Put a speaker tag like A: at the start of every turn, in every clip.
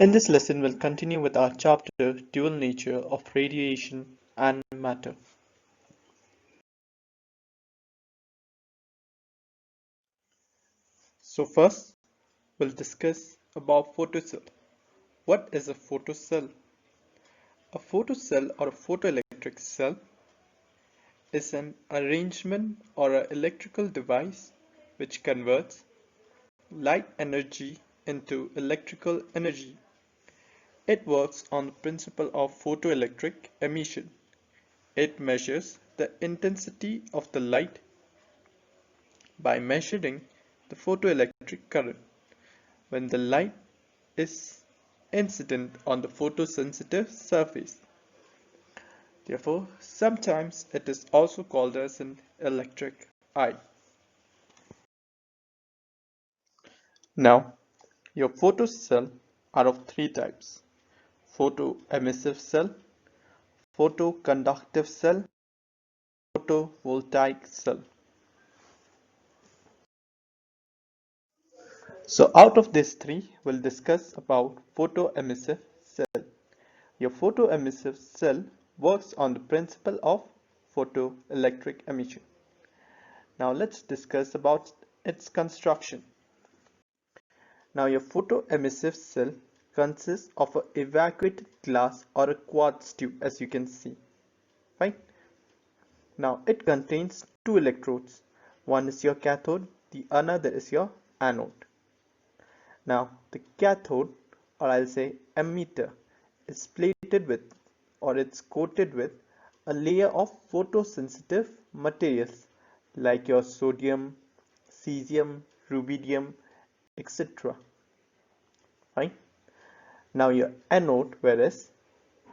A: In this lesson, we'll continue with our chapter Dual Nature of Radiation and Matter. So first, we'll discuss about photocell. What is a photocell? A photocell or a photoelectric cell is an arrangement or an electrical device which converts light energy into electrical energy. It works on the principle of photoelectric emission. It measures the intensity of the light by measuring the photoelectric current when the light is incident on the photosensitive surface. Therefore, sometimes it is also called as an electric eye. Now, your photocell are of three types: photoemissive cell, photoconductive cell, photovoltaic cell. So out of these three, we'll discuss about photoemissive cell. Your photoemissive cell works on the principle of photoelectric emission. Now let's discuss about its construction. Now your photoemissive cell consists of an evacuated glass or a quartz tube, as you can see. Fine. Now it contains two electrodes. One is your cathode, the another is your anode. Now the cathode, or I'll say emitter, is plated with, or it's coated with, a layer of photosensitive materials like your sodium, cesium, rubidium, etc. Fine. Now your anode, whereas,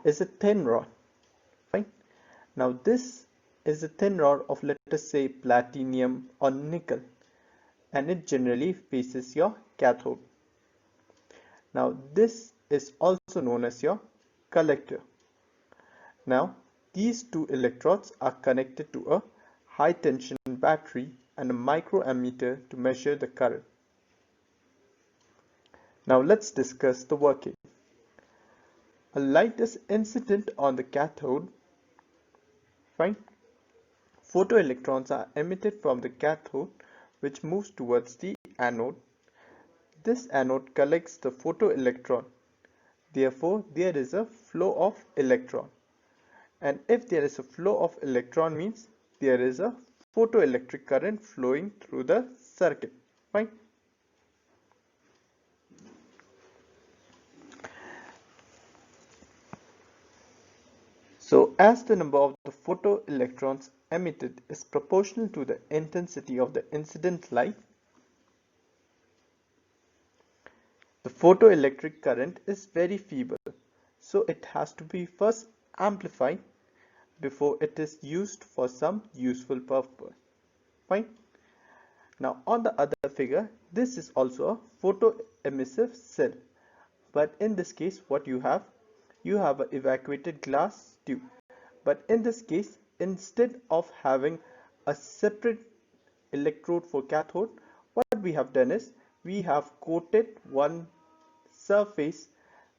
A: is a thin rod. Fine. Now this is a thin rod of, let us say, platinum or nickel, and it generally faces your cathode. Now this is also known as your collector. Now these two electrodes are connected to a high tension battery and a microammeter to measure the current. Now let's discuss the working. A light is incident on the cathode. Fine. Photoelectrons are emitted from the cathode, which moves towards the anode. This anode collects the photoelectron. Therefore, there is a flow of electron. And if there is a flow of electron, means there is a photoelectric current flowing through the circuit. Fine. So as the number of the photoelectrons emitted is proportional to the intensity of the incident light, the photoelectric current is very feeble, so it has to be first amplified before it is used for some useful purpose. Fine. Now on the other figure, this is also a photoemissive cell, but in this case what you have an evacuated glass tube. But in this case, instead of having a separate electrode for cathode, what we have done is we have coated one surface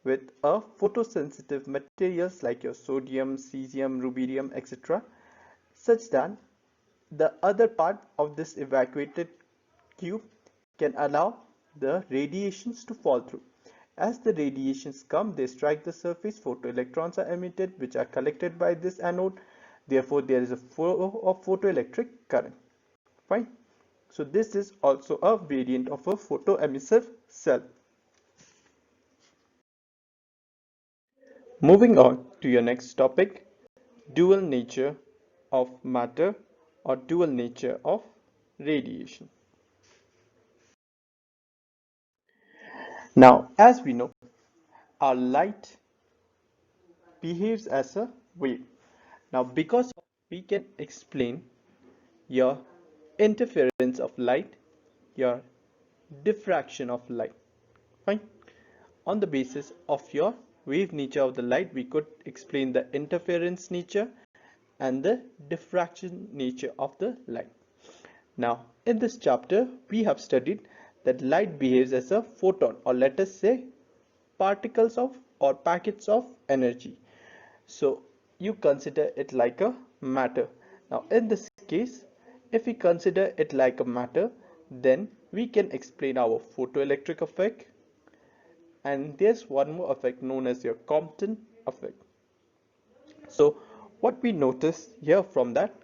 A: with a photosensitive materials like your sodium, cesium, rubidium, etc., such that the other part of this evacuated cube can allow the radiations to fall through. As the radiations come, they strike the surface, photoelectrons are emitted, which are collected by this anode. Therefore, there is a flow of photoelectric current. Fine. So this is also a variant of a photoemissive cell. Moving on to your next topic, dual nature of matter or dual nature of radiation. Now, as we know, our light behaves as a wave. Now, because we can explain your interference of light, your diffraction of light. Fine. On the basis of your wave nature of the light, we could explain the interference nature and the diffraction nature of the light. Now, in this chapter, we have studied that light behaves as a photon, or let us say particles of or packets of energy. So you consider it like a matter. Now in this case, if we consider it like a matter, then we can explain our photoelectric effect, and there's one more effect known as your Compton effect. So what we notice here from that,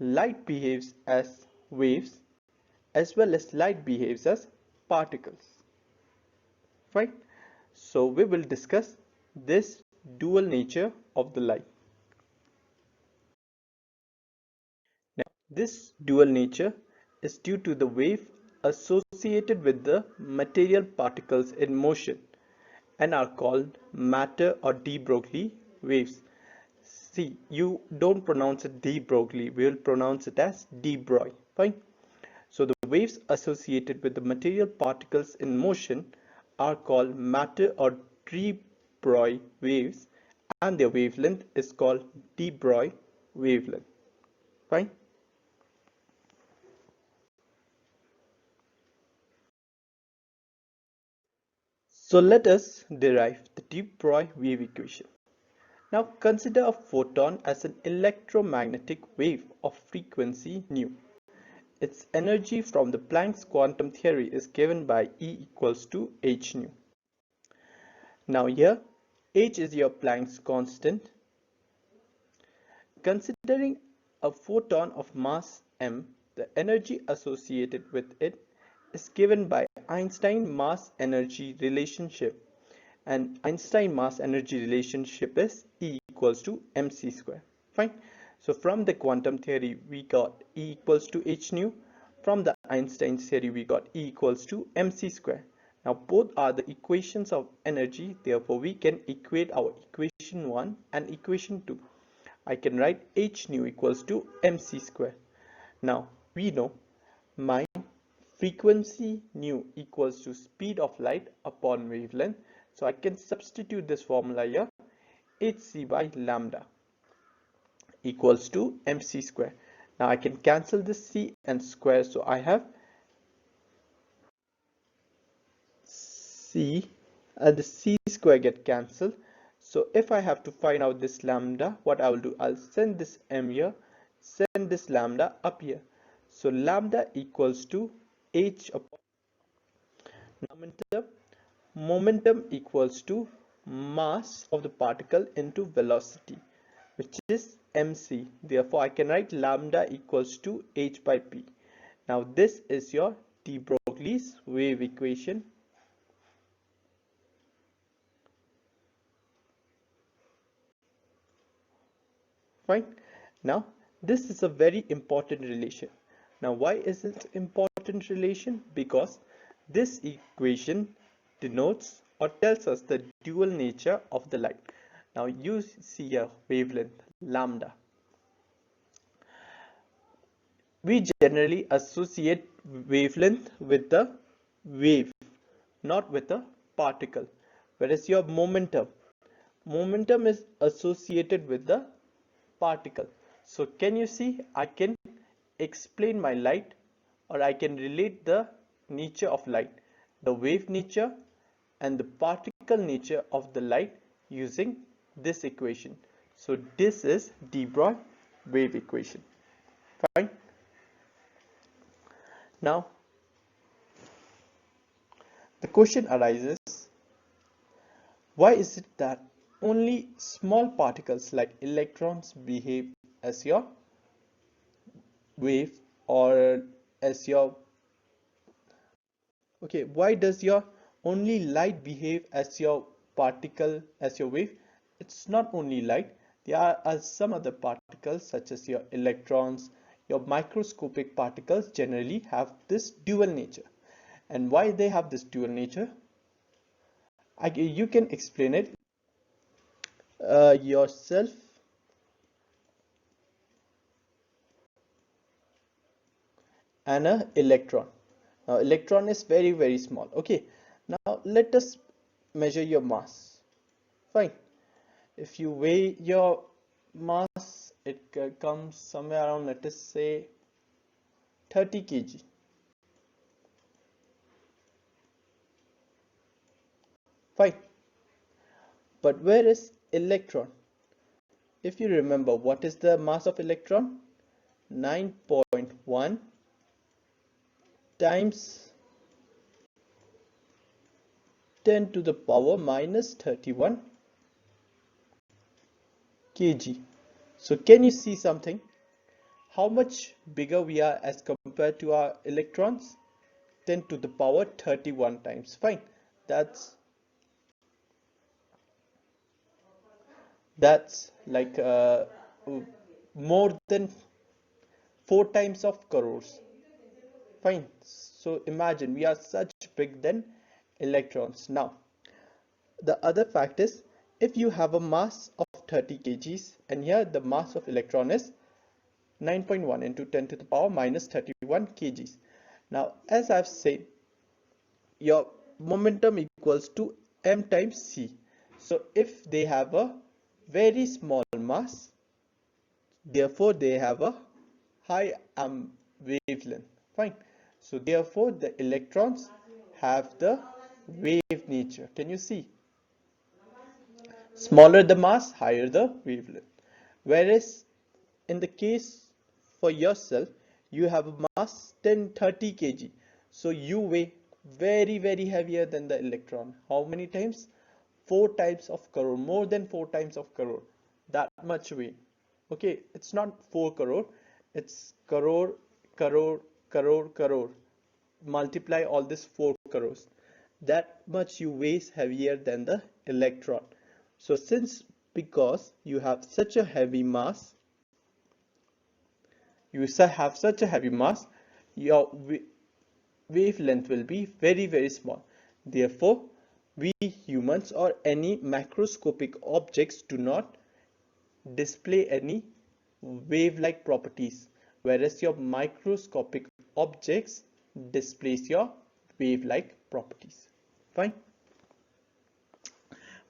A: light behaves as waves as well as light behaves as particles. Right? So we will discuss this dual nature of the light. Now, this dual nature is due to the wave associated with the material particles in motion and are called matter or de Broglie waves. See, you don't pronounce it de Broglie, we will pronounce it as de Broglie. Fine. So the waves associated with the material particles in motion are called matter or de Broglie waves, and their wavelength is called de Broglie wavelength. Fine. So let us derive the de Broglie wave equation. Now consider a photon as an electromagnetic wave of frequency nu. Its energy from the Planck's quantum theory is given by E equals to h nu. Now here, h is your Planck's constant. Considering a photon of mass m, the energy associated with it is given by Einstein mass energy relationship, and Einstein mass energy relationship is E equals to mc square. Fine. So from the quantum theory we got E equals to h nu. From the Einstein theory we got E equals to mc square. Now both are the equations of energy, therefore we can equate our equation 1 and equation 2. I can write h nu equals to mc square. Now we know my frequency nu equals to speed of light upon wavelength. So I can substitute this formula here, hc by lambda equals to mc square. Now I can cancel this c and square, so I have c and the c square get cancelled. So if I have to find out this lambda, what I will do, I'll send this m here, send this lambda up here. So lambda equals to h upon momentum. Momentum equals to mass of the particle into velocity, which is mc. Therefore I can write lambda equals to h by p. Now this is your de Broglie's wave equation. Fine. Now this is a very important relation. Now why is it important relation? Because this equation denotes or tells us the dual nature of the light. Now you see a wavelength lambda. We generally associate wavelength with the wave, not with a particle. Whereas your momentum is associated with the particle. So can you see, I can explain my light, or I can relate the nature of light, the wave nature and the particle nature of the light using this equation. So this is de Broglie wave equation. Fine. Now the question arises, why is it that only small particles like electrons behave as your wave, or as your why does your only light behave as your particle, as your wave? It's not only light, there are some other particles such as your electrons, your microscopic particles generally have this dual nature. And why they have this dual nature, you can explain it yourself. And a electron. Now electron is very small. Okay, now let us measure your mass. Fine. If you weigh your mass, it comes somewhere around, let us say 30 kg. Fine. But where is electron? If you remember, what is the mass of electron? 9.1 times 10 to the power minus 31 kg. So can you see something? How much bigger we are as compared to our electrons? 10 to the power 31 times. Fine. That's like more than 4 times of crores. Fine. So imagine we are such big than electrons. Now, the other fact is, if you have a mass of 30 kgs and here the mass of electron is 9.1 into 10 to the power minus 31 kgs. Now, as I've said, your momentum equals to m times c. So if they have a very small mass, therefore they have a high wavelength. Fine. So therefore the electrons have the wave nature. Can you see? Smaller the mass, higher the wavelength. Whereas in the case for yourself, you have a mass 30 kg. So you weigh very heavier than the electron. How many times? 4 times of crore, more than 4 times of crore. That much weight. Okay, it's not 4 crore, it's crore, crore, crore, crore. Multiply all this 4 crores. That much you weigh heavier than the electron. So because you have such a heavy mass, your wavelength will be very small. Therefore, we humans or any macroscopic objects do not display any wave-like properties, whereas your microscopic objects displays your wave-like properties. Fine.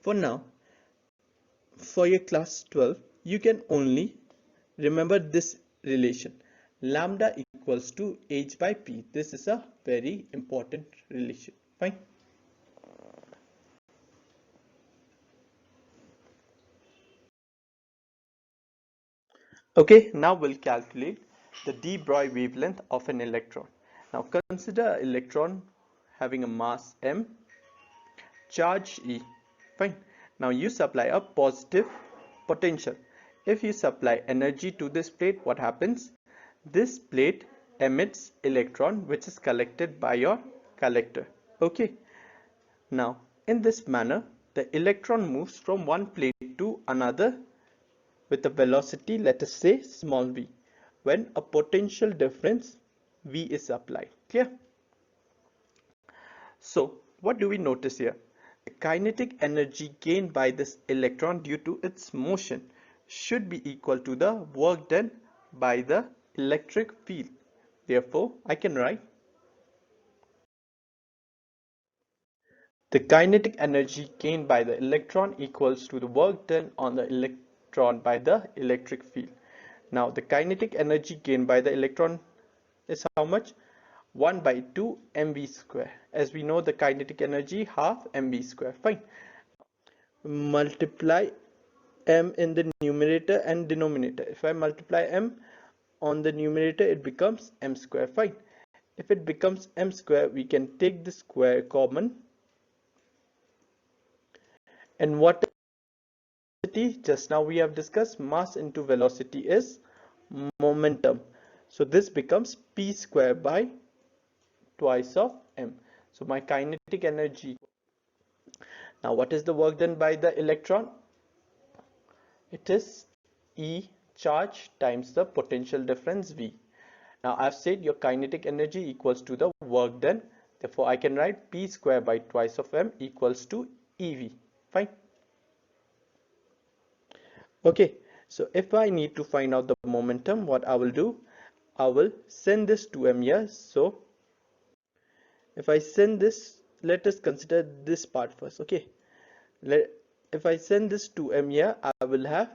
A: For now, for your class 12, you can only remember this relation. Lambda equals to h by p. This is a very important relation. Fine. Okay, now we'll calculate the de Broglie wavelength of an electron. Now consider an electron having a mass m, charge E. Fine. Now you supply a positive potential. If you supply energy to this plate, what happens? This plate emits electron which is collected by your collector. Okay. Now in this manner, the electron moves from one plate to another with a velocity, let us say small v, when a potential difference v is applied. Clear? So what do we notice here? The kinetic energy gained by this electron due to its motion should be equal to the work done by the electric field. Therefore, I can write the kinetic energy gained by the electron equals to the work done on the electron by the electric field. Now, the kinetic energy gained by the electron is how much? 1 by 2 mv square. As we know, the kinetic energy half mv square. Fine. Multiply m in the numerator and denominator. If I multiply m on the numerator, it becomes m square. Fine. If it becomes m square, we can take the square common. And what velocity? Just now we have discussed mass into velocity is momentum. So this becomes p square by twice of m. So my kinetic energy. Now what is the work done by the electron? It is E charge times the potential difference V. Now I've said your kinetic energy equals to the work done. Therefore I can write P square by twice of m equals to EV. Fine. Okay, so if I need to find out the momentum, what I will do, I will send this to m here. So if I send this, let us consider this part first. Okay, if I send this to m here, I will have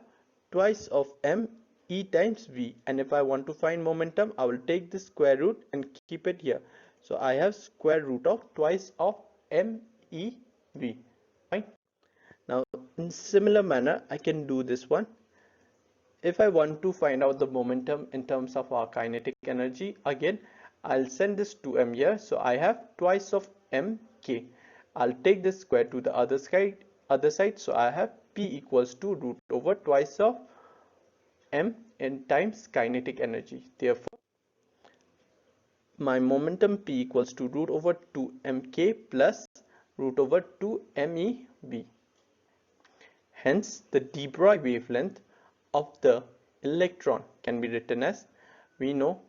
A: twice of m e times v, and if I want to find momentum, I will take the square root and keep it here. So I have square root of twice of m e v. Fine. Now in similar manner, I can do this one. If I want to find out the momentum in terms of our kinetic energy, again, I'll send this 2m here. So I have twice of mk. I'll take this square to the other side. So I have P equals to root over twice of m in times kinetic energy. Therefore, my momentum P equals to root over 2mk plus root over 2mev. Hence, the de Broglie wavelength of the electron can be written as, we know,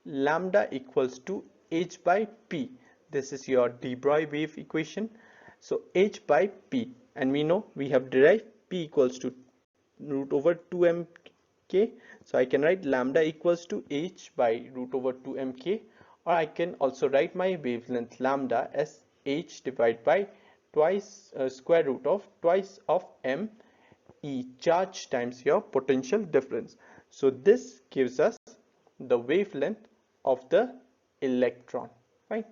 A: lambda equals to h by p. This is your de Broglie wave equation. So h by p, and we know we have derived p equals to root over 2mk. So I can write lambda equals to h by root over 2mk, or I can also write my wavelength lambda as h divided by twice square root of twice of m e charge times your potential difference. So this gives us the wavelength of the electron, right?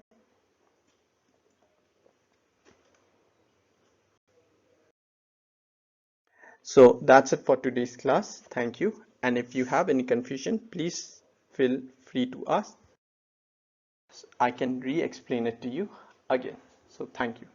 A: So that's it for today's class. Thank you. And if you have any confusion, please feel free to ask. I can re-explain it to you again. So thank you.